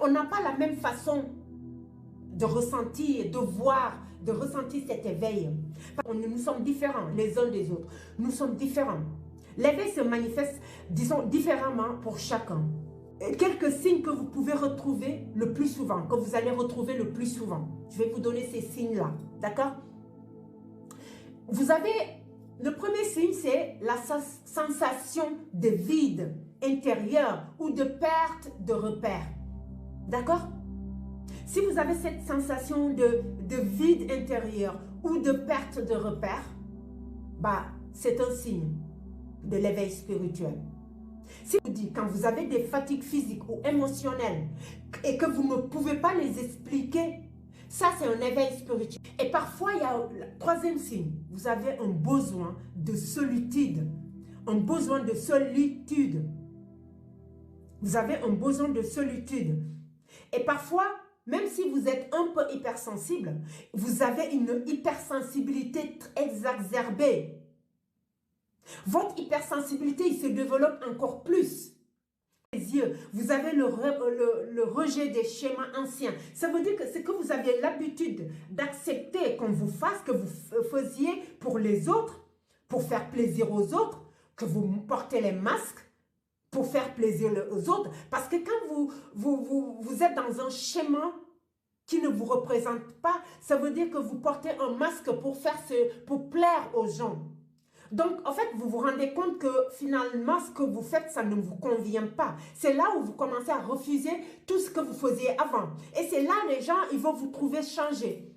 on n'a pas la même façon de ressentir, de voir, de ressentir cet éveil. Nous sommes différents les uns des autres. Nous sommes différents. L'éveil se manifeste, disons, différemment pour chacun. Quelques signes que vous pouvez retrouver le plus souvent, que vous allez retrouver le plus souvent. Je vais vous donner ces signes-là, d'accord? Vous avez, le premier signe, c'est la sensation de vide intérieur ou de perte de repère, d'accord? Si vous avez cette sensation de vide intérieur ou de perte de repère, bah, c'est un signe de l'éveil spirituel. Si vous dites, quand vous avez des fatigues physiques ou émotionnelles et que vous ne pouvez pas les expliquer, ça c'est un éveil spirituel. Et parfois, il y a le troisième signe, vous avez un besoin de solitude. Un besoin de solitude. Vous avez un besoin de solitude. Et parfois, même si vous êtes un peu hypersensible, vous avez une hypersensibilité exacerbée. Votre hypersensibilité, il se développe encore plus. Les yeux, vous avez le rejet des schémas anciens. Ça veut dire que c'est que vous avez l'habitude d'accepter qu'on vous fasse, que vous faisiez pour les autres, pour faire plaisir aux autres, que vous portez les masques pour faire plaisir aux autres. Parce que quand vous êtes dans un schéma qui ne vous représente pas, ça veut dire que vous portez un masque pour plaire aux gens. Donc, en fait, vous vous rendez compte que finalement, ce que vous faites, ça ne vous convient pas. C'est là où vous commencez à refuser tout ce que vous faisiez avant. Et c'est là, les gens, ils vont vous trouver changé.